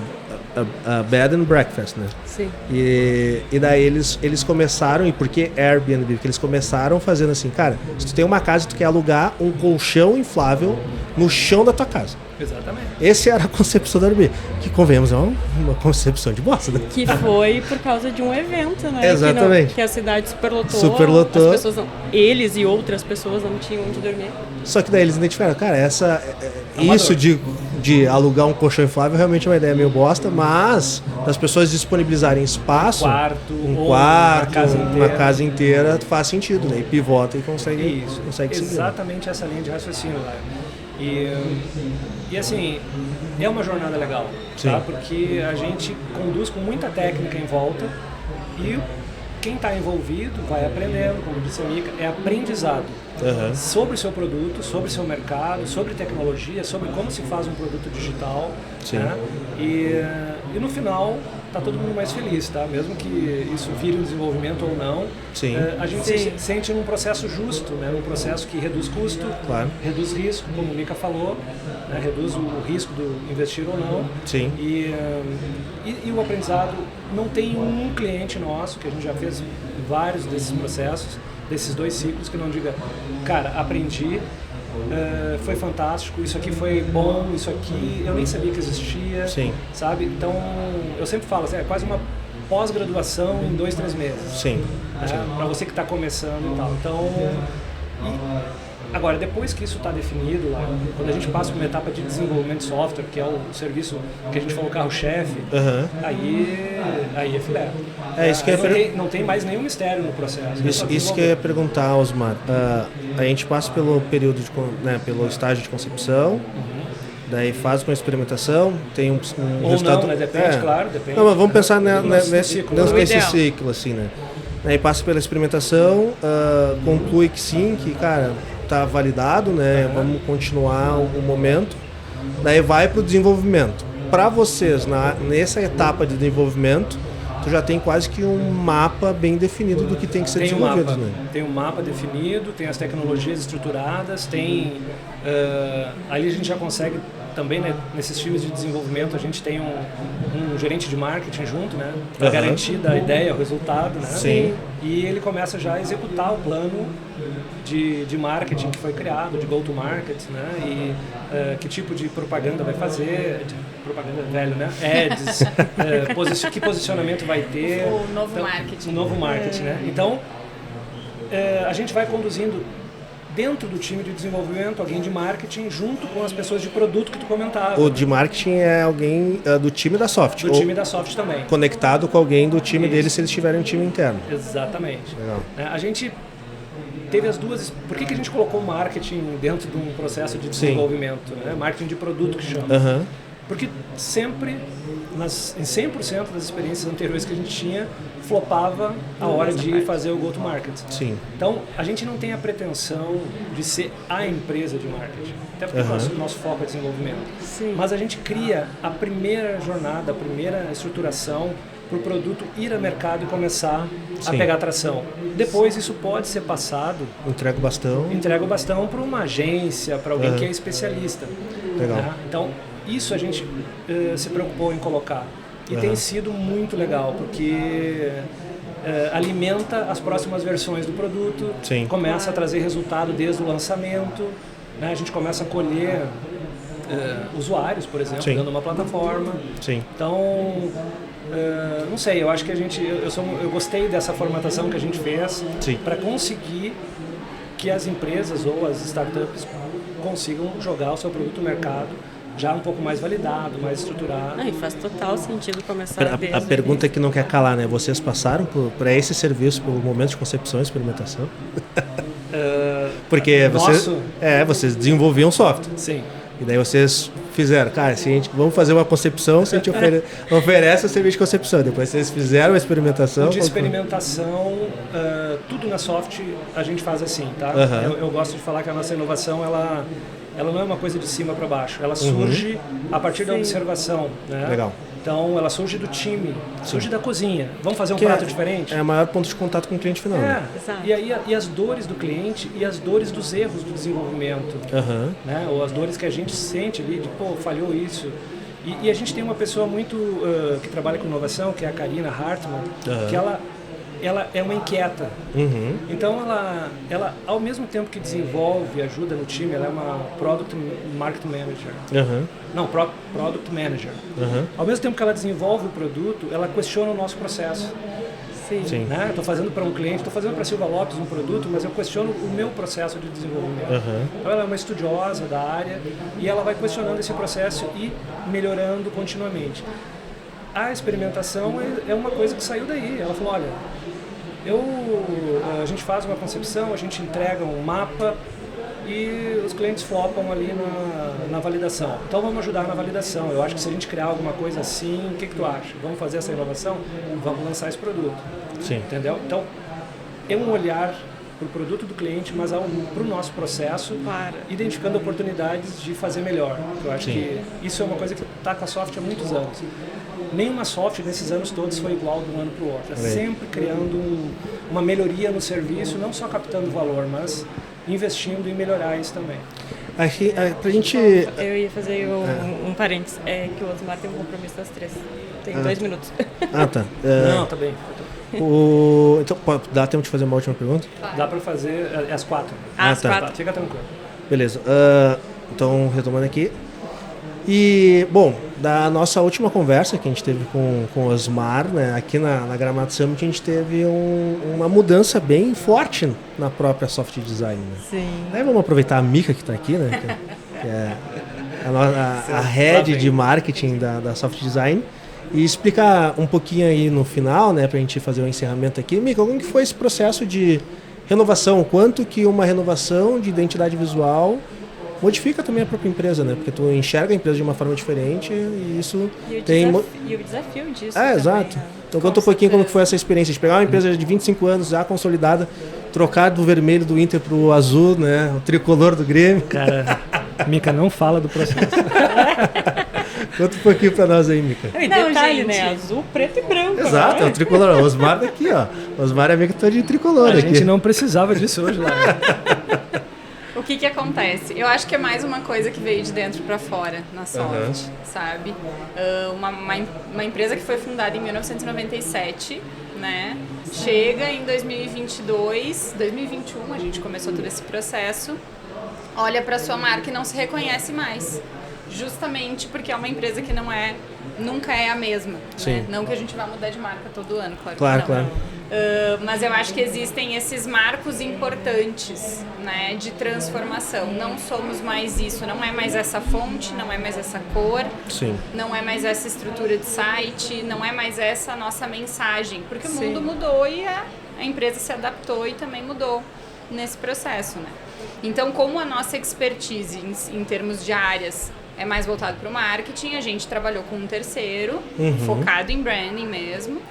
bed and breakfast, né? Sim. E daí eles começaram, e por que Airbnb? Porque eles começaram fazendo assim, cara, se tu tem uma casa e tu quer alugar um colchão inflável no chão da tua casa. Exatamente. Essa era a concepção do Airbnb, que convenhamos, é uma concepção de bosta, né? Que foi por causa de um evento, né? Exatamente. Que a cidade superlotou. As pessoas eles e outras pessoas não tinham onde dormir. Só que daí eles identificaram, cara, isso de alugar um colchão inflável realmente é uma ideia meio bosta, mas das pessoas disponibilizarem espaço, um quarto, uma casa inteira faz sentido, né? E pivota e consegue seguir. Exatamente essa linha de raciocínio lá. E assim, é uma jornada legal, tá? Porque a gente conduz com muita técnica em volta e quem está envolvido vai aprendendo, como disse a Mica, é aprendizado sobre o seu produto, sobre o seu mercado, sobre tecnologia, sobre como se faz um produto digital. Né? E no final está todo mundo mais feliz, tá? Mesmo que isso vire um desenvolvimento ou não, a gente se sente num processo justo, né? Num processo que reduz custo, reduz risco, como o Mica falou, né? Reduz o risco do investir ou não. E o aprendizado, não tem um cliente nosso, que a gente já fez vários desses processos, desses 2 ciclos, que não diga, cara, aprendi, foi fantástico, isso aqui foi bom, isso aqui eu nem sabia que existia, sabe? Então, eu sempre falo assim, é quase uma pós-graduação em 2, 3 meses. Para você que está começando e tal. Então, agora, depois que isso está definido, lá, quando a gente passa por uma etapa de desenvolvimento de software, que é o serviço que a gente falou carro-chefe, aí é filé. Não tem mais nenhum mistério no processo. Isso que eu ia perguntar, Osmar. A gente passa pelo período pelo estágio de concepção, daí faz uma experimentação, tem um resultado... Não, né? Depende, claro, depende. Não, mas vamos pensar nesse ciclo, assim, né? Aí passa pela experimentação, conclui que sim, que, cara, tá validado, né? Vamos continuar o momento. Daí vai para o desenvolvimento. Para vocês, nessa etapa de desenvolvimento, tu já tem quase que um mapa bem definido do que tem que ser desenvolvido, né? Tem um mapa definido, tem as tecnologias estruturadas, ali a gente já consegue também, né, nesses times de desenvolvimento, a gente tem um gerente de marketing junto, né, para garantir da ideia o resultado, né? E ele começa já a executar o plano de marketing que foi criado, de go-to-market, né? E que tipo de propaganda vai fazer, propaganda velho, né? Ads, que posicionamento vai ter. O novo marketing. O novo marketing, né? Então, a gente vai conduzindo dentro do time de desenvolvimento, alguém de marketing, junto com as pessoas de produto que tu comentava. O de marketing é alguém do time da Soft. Do time da Soft também. Conectado com alguém do time deles, se eles tiverem um time interno. Exatamente. Legal. A gente teve as duas... Por que a gente colocou marketing dentro de um processo de desenvolvimento? Né? Marketing de produto que chama. Porque sempre, em 100% das experiências anteriores que a gente tinha, flopava a hora de fazer o go-to-market. Então, a gente não tem a pretensão de ser a empresa de marketing, até porque o nosso foco é desenvolvimento. Mas a gente cria a primeira jornada, a primeira estruturação para o produto ir ao mercado e começar a Sim. pegar tração. Depois isso pode ser passado, Entrega o bastão. entrega o bastão para uma agência, para alguém que é especialista. Legal. Né? Então, isso a gente se preocupou em colocar. E tem sido muito legal, porque alimenta as próximas versões do produto, Sim. começa a trazer resultado desde o lançamento, né? A gente começa a colher usuários, por exemplo, Sim. dentro de uma plataforma. Sim. Então, não sei, eu acho que eu gostei dessa formatação que a gente fez para conseguir que as empresas ou as startups consigam jogar o seu produto no mercado já um pouco mais validado, mais estruturado. E faz total sentido começar desde A pergunta que não quer calar, né? Vocês passaram por esse serviço pelo momento de concepção e experimentação? Porque vocês desenvolviam software. Sim. E daí vocês fizeram, cara, vamos fazer uma concepção, se a gente oferece o serviço de concepção. Depois vocês fizeram a experimentação. De experimentação, tudo na soft a gente faz assim, tá? Eu gosto de falar que a nossa inovação, ela não é uma coisa de cima para baixo, ela surge a partir da observação, né? Legal. Então, ela surge do time, surge da cozinha. Vamos fazer um prato diferente? É o maior ponto de contato com o cliente final. Né? Exato. E aí e as dores do cliente e as dores dos erros do desenvolvimento, né? Ou as dores que a gente sente ali de, pô, falhou isso. E a gente tem uma pessoa muito que trabalha com inovação, que é a Karina Hartmann, que ela é uma inquieta. Então, ela, ao mesmo tempo que desenvolve e ajuda no time, ela é uma Product Market Manager. Não, Product Manager. Ao mesmo tempo que ela desenvolve o produto, ela questiona o nosso processo. Sim. Né? Estou fazendo para um cliente, estou fazendo para Silva Lopes um produto, mas eu questiono o meu processo de desenvolvimento. Então, ela é uma estudiosa da área e ela vai questionando esse processo e melhorando continuamente. A experimentação é uma coisa que saiu daí. Ela falou, olha, a gente faz uma concepção, a gente entrega um mapa e os clientes flopam ali na validação. Então vamos ajudar na validação. Eu acho que se a gente criar alguma coisa assim, o que tu acha? Vamos fazer essa inovação? Vamos lançar esse produto. Sim. Entendeu? Então é um olhar para o produto do cliente, mas para o nosso processo, identificando oportunidades de fazer melhor. Eu acho que isso é uma coisa que está com a soft há muitos anos. Nenhuma software nesses anos todos foi igual de um ano para o outro. É sempre criando uma melhoria no serviço, não só captando valor, mas investindo em melhorar isso também. Aqui, pra gente... Eu ia fazer um parênteses, que o Osmar tem um compromisso às 3. Tem 2 minutos. Tá. Não, tá bem. Então, dá tempo de fazer uma última pergunta? Dá para fazer às 4. Às tá. 4. Fica tranquilo. Beleza. Então, retomando aqui. E, bom, da nossa última conversa que a gente teve com o Osmar, né, aqui na Gramado Summit, a gente teve uma mudança bem forte na própria soft design. Né? Sim. Aí vamos aproveitar a Mica que está aqui, né, que é a head de marketing da soft design, e explicar um pouquinho aí no final, né, para a gente fazer o encerramento aqui. Mica, como que foi esse processo de renovação? Quanto que uma renovação de identidade visual modifica também a própria empresa, né? Porque tu enxerga a empresa de uma forma diferente e isso E o desafio disso também, exato. Né? Então conta um pouquinho como que foi essa experiência de pegar uma empresa de 25 anos já consolidada, trocar do vermelho do Inter pro azul, né? O tricolor do Grêmio. Cara, Mica, não fala do processo. Conta um pouquinho pra nós aí, Mica. E detalhe, né? Azul, preto e branco. Exato, né? é o tricolor. O Osmar daqui, ó. O Osmar é amigo de tricolor. A aqui. gente não precisava disso hoje lá. O que acontece? Eu acho que é mais uma coisa que veio de dentro para fora na Soft, sabe? Uma empresa que foi fundada em 1997, né? Chega em 2022, 2021 a gente começou todo esse processo, olha para sua marca e não se reconhece mais. Justamente porque é uma empresa que nunca é a mesma. Né? Não que a gente vá mudar de marca todo ano, claro que não. Mas eu acho que existem esses marcos importantes, né, de transformação. Não somos mais isso, não é mais essa fonte, não é mais essa cor, não é mais essa estrutura de site, não é mais essa nossa mensagem. Porque o mundo mudou e a empresa se adaptou e também mudou nesse processo. Né? Então, como a nossa expertise em termos de áreas é mais voltado para o marketing, a gente trabalhou com um terceiro, focado em branding mesmo,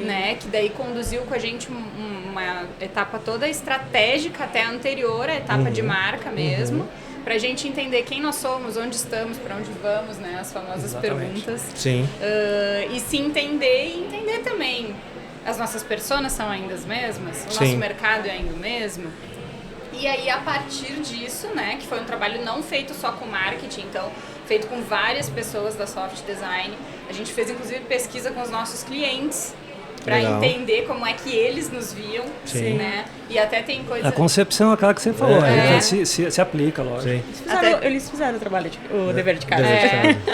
né? Que daí conduziu com a gente uma etapa toda estratégica, até anterior à etapa de marca mesmo, pra gente entender quem nós somos, onde estamos, pra onde vamos, né? As famosas perguntas. Sim. E se entender e entender também. As nossas personas são ainda as mesmas? O Sim. nosso mercado é ainda o mesmo? E aí, a partir disso, né, que foi um trabalho não feito só com marketing, então, feito com várias pessoas da Soft Design, a gente fez, inclusive, pesquisa com os nossos clientes, para entender como é que eles nos viam, Sim. né? E até tem coisa... A concepção é aquela que você falou, se aplica, lógico. Sim. Eles fizeram o dever de casa.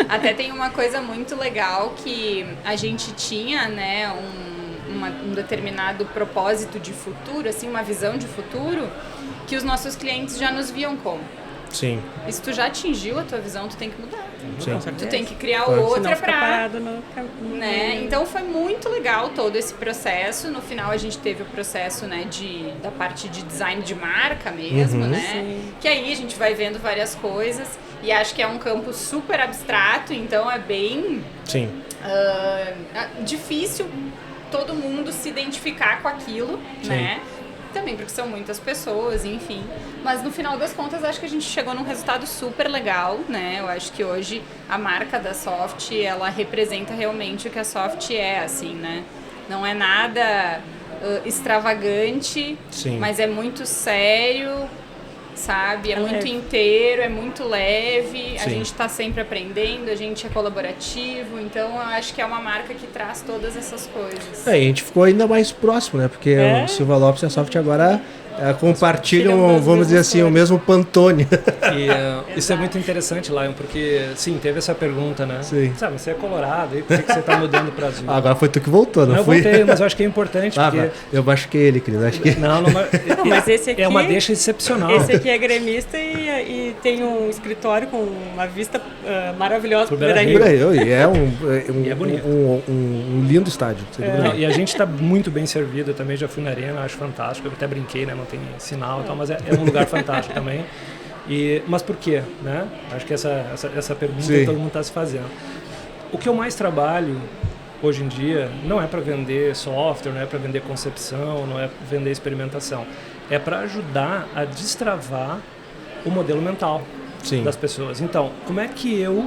Até tem uma coisa muito legal que a gente tinha, né, um determinado propósito de futuro, assim, uma visão de futuro, que os nossos clientes já nos viam como. Sim. E se tu já atingiu a tua visão, tu tem que mudar. Sim. Tu tem que criar outra pra... No... Né? Então foi muito legal todo esse processo. No final a gente teve o processo, né, da parte de design de marca mesmo, né? Sim. Que aí a gente vai vendo várias coisas e acho que é um campo super abstrato, então é bem Sim. Difícil todo mundo se identificar com aquilo, né? Também porque são muitas pessoas, enfim. Mas no final das contas, acho que a gente chegou num resultado super legal, né? Eu acho que hoje a marca da Soft, ela representa realmente o que a Soft é, assim, né? Não é nada extravagante, Sim. mas é muito sério, sabe? É muito inteiro, é muito leve, a gente está sempre aprendendo, a gente é colaborativo, então eu acho que é uma marca que traz todas essas coisas. E a gente ficou ainda mais próximo, né? Porque o Silva Lopes e a Soft agora compartilham, vamos dizer assim, o mesmo Pantone. E isso é muito interessante, Lion, porque, sim, teve essa pergunta, né? Sim. Sabe, você é colorado, aí por que você está mudando para azul? Agora foi tu que voltou, não eu fui? voltei, mas eu acho que é importante, porque... Eu machuquei ele, querido. Acho que... mas esse aqui, é uma deixa excepcional. Esse aqui é gremista e tem um escritório com uma vista maravilhosa pro Beira-Rio. E é é bonito. Um lindo estádio. E a gente está muito bem servido, eu também já fui na arena, acho fantástico, eu até brinquei, né? Não tem sinal e tal, mas é um lugar fantástico também. Mas por quê? Né? Acho que essa pergunta que todo mundo está se fazendo. O que eu mais trabalho hoje em dia não é para vender software, não é para vender concepção, não é para vender experimentação. É para ajudar a destravar o modelo mental das pessoas. Então, como é que eu,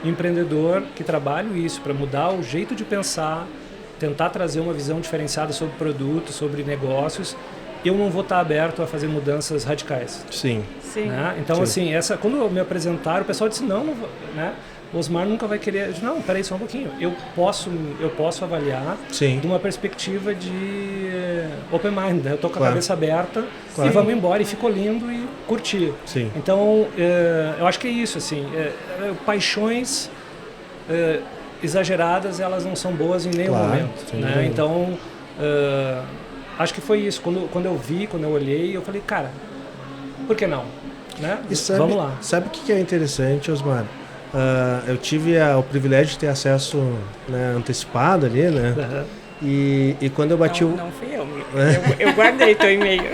empreendedor, que trabalho isso para mudar o jeito de pensar, tentar trazer uma visão diferenciada sobre produtos, sobre negócios, eu não vou estar aberto a fazer mudanças radicais. Sim. Né? Então, assim, quando me apresentaram, o pessoal disse, não vou, né? O Osmar nunca vai querer... Eu disse, não, peraí só um pouquinho. Eu posso avaliar de uma perspectiva de open mind. Né? Eu estou com a cabeça aberta e vamos embora. E ficou lindo e curti. Sim. Então, eu acho que é isso. Assim, paixões exageradas, elas não são boas em nenhum momento. Né? Então... acho que foi isso. Quando eu olhei, eu falei, cara, por que não? Né? Vamos lá. Sabe o que é interessante, Osmar? Eu tive o privilégio de ter acesso, né, antecipado ali, né? Uhum. E quando eu bati Não fui eu. Eu guardei teu e-mail.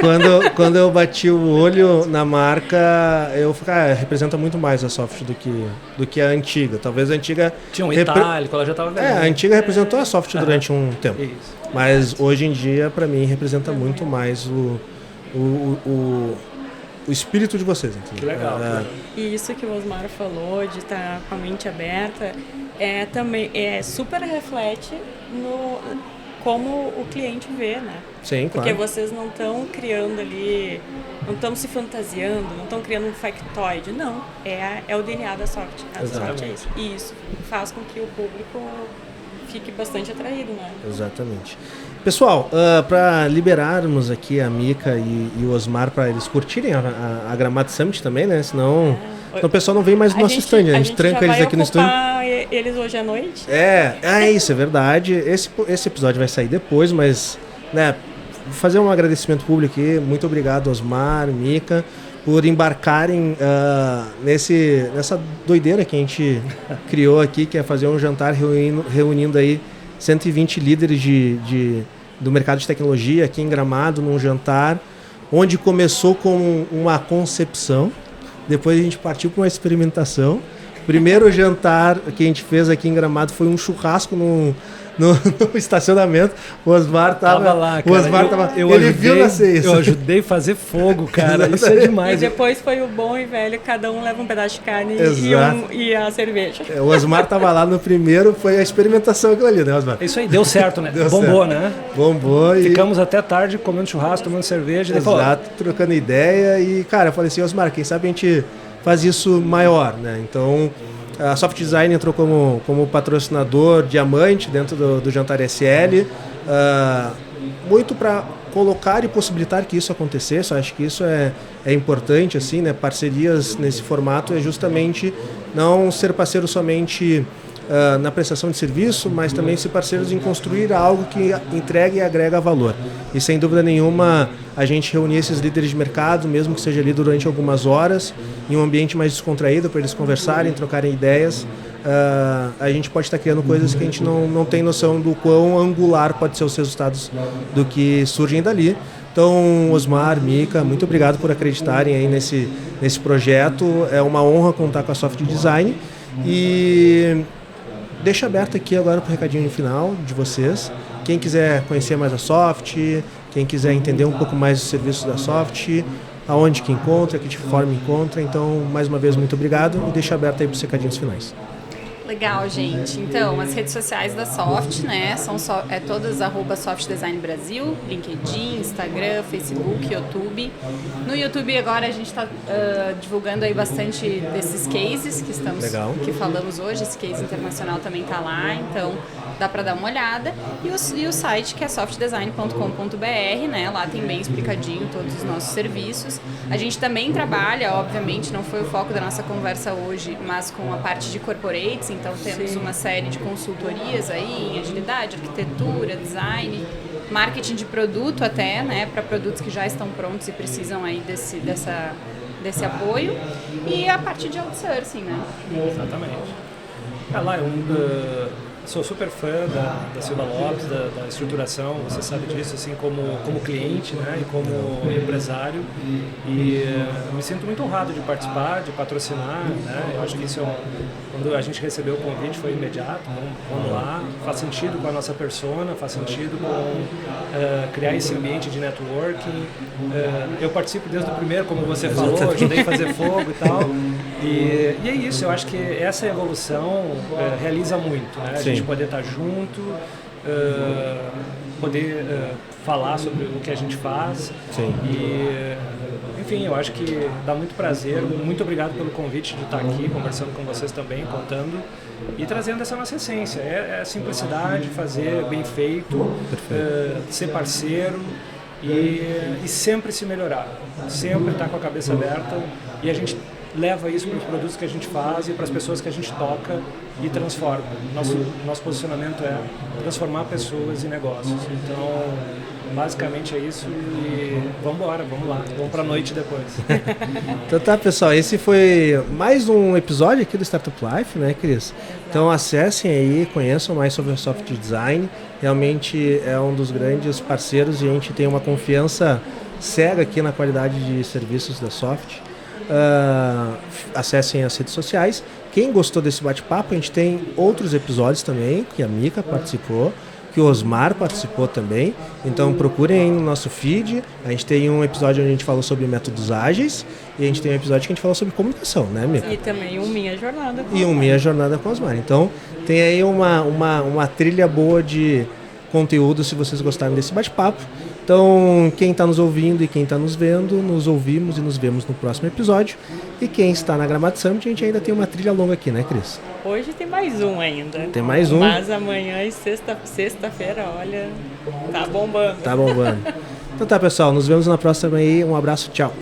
Quando eu bati o olho na marca, eu falei, representa muito mais a Soft do que a antiga. Talvez a antiga... Tinha um itálico, ela já estava vendo. A antiga representou a Soft durante um tempo. Isso. Mas hoje em dia, para mim, representa muito mais o espírito de vocês. Entendeu? Que legal. E isso que o Osmar falou, de estar com a mente aberta, também super reflete no como o cliente vê, né? Sim, Porque claro. vocês não estão criando ali, não estão se fantasiando, não estão criando um factoide. Não, é o DNA da Soft. A Soft é isso. E isso faz com que o público fique bastante atraído, né? Exatamente. Pessoal, para liberarmos aqui a Mica e o Osmar para eles curtirem a Gramado Summit também, né? Senão o pessoal não vem mais no nosso stand, a gente tranca eles aqui no estúdio. Eles hoje à noite? Isso é verdade. Esse episódio vai sair depois, mas, né, vou fazer um agradecimento público aqui. Muito obrigado, Osmar, Mica, por embarcarem nessa doideira que a gente criou aqui, que é fazer um jantar reunindo aí 120 líderes do mercado de tecnologia aqui em Gramado, num jantar, onde começou com uma concepção, depois a gente partiu para uma experimentação. Primeiro jantar que a gente fez aqui em Gramado foi um churrasco no estacionamento. O Osmar tava lá, cara. O Osmar tava. Eu Ele ajudei, viu nascer isso. Eu ajudei a fazer fogo, cara. Isso é E demais. depois foi o bom e velho, cada um leva um pedaço de carne Exato. e a cerveja. O Osmar tava lá no primeiro, foi a experimentação aquilo ali, né, Osmar? Isso aí, deu certo, né? Deu Bombou, certo. né? Bombou e... Ficamos até tarde comendo churrasco, tomando cerveja. Exato, trocando ideia e, cara, eu falei assim, Osmar, quem sabe a gente faz isso maior, né? Então, a Soft Design entrou como patrocinador diamante dentro do Jantar SL, muito para colocar e possibilitar que isso acontecesse. Eu acho que isso é importante, assim, né? Parcerias nesse formato é justamente não ser parceiro somente na prestação de serviço, mas também ser parceiros em construir algo que entregue e agrega valor. E sem dúvida nenhuma, a gente reunir esses líderes de mercado, mesmo que seja ali durante algumas horas, em um ambiente mais descontraído, para eles conversarem, trocarem ideias. A gente pode estar criando coisas que a gente não tem noção do quão angular pode ser os resultados do que surgem dali. Então, Osmar, Mica, muito obrigado por acreditarem aí nesse projeto. É uma honra contar com a Soft Design. E deixa aberto aqui agora para o recadinho final de vocês. Quem quiser conhecer mais a Soft, quem quiser entender um pouco mais dos serviços da Soft, aonde que encontra, que forma encontra. Então, mais uma vez, muito obrigado e deixa aberto aí para os recadinhos finais. Legal, gente. Então, as redes sociais da Soft, né, são todas @softdesignbrasil, LinkedIn, Instagram, Facebook, YouTube. No YouTube agora a gente está divulgando aí bastante desses cases que falamos hoje. Esse case internacional também está lá, então dá para dar uma olhada. E o site que é softdesign.com.br, né, lá tem bem explicadinho todos os nossos serviços. A gente também trabalha, obviamente, não foi o foco da nossa conversa hoje, mas com a parte de corporates. Então temos uma série de consultorias aí em agilidade, arquitetura, design, marketing de produto até, né, para produtos que já estão prontos e precisam aí desse apoio. E a parte de outsourcing, né? Exatamente. Lá, sou super fã da Silva Lopes, da estruturação, você sabe disso, assim, como cliente, né, e como empresário, e me sinto muito honrado de participar, de patrocinar, né, eu acho que isso quando a gente recebeu o convite foi imediato, vamos lá, faz sentido com a nossa persona, faz sentido com criar esse ambiente de networking, eu participo desde o primeiro, como você falou, ajudei a fazer fogo e tal, e é isso, eu acho que essa evolução realiza muito, né, a gente poder estar junto, poder falar sobre o que a gente faz. Sim. E, enfim, eu acho que dá muito prazer. Muito obrigado pelo convite de estar aqui, conversando com vocês também, contando e trazendo essa nossa essência. É a simplicidade, fazer bem feito, ser parceiro e sempre se melhorar. Sempre estar com a cabeça aberta e a gente leva isso para os produtos que a gente faz e para as pessoas que a gente toca e transforma. Nosso posicionamento é transformar pessoas e negócios. Então, basicamente é isso e vamos embora, vamos lá, vamos para a noite depois. Então tá, pessoal, esse foi mais um episódio aqui do Startup Life, né, Cris? Então acessem aí, conheçam mais sobre o Soft Design. Realmente é um dos grandes parceiros e a gente tem uma confiança cega aqui na qualidade de serviços da Soft. Acessem as redes sociais. Quem gostou desse bate-papo, a gente tem outros episódios também, que a Mica participou, que o Osmar participou também. Então procurem aí no nosso feed. A gente tem um episódio onde a gente falou sobre métodos ágeis e a gente tem um episódio que a gente falou sobre comunicação, né, Mica? E também Minha Jornada com Minha Jornada com o Osmar. Então tem aí uma trilha boa de conteúdo se vocês gostarem desse bate-papo. Então, quem está nos ouvindo e quem está nos vendo, nos ouvimos e nos vemos no próximo episódio. E quem está na Gramado Summit, a gente ainda tem uma trilha longa aqui, né, Cris? Hoje tem mais um ainda. Tem mais um. Mas amanhã e sexta-feira, olha, tá bombando. Tá bombando. Então tá, pessoal, nos vemos na próxima aí. Um abraço, tchau.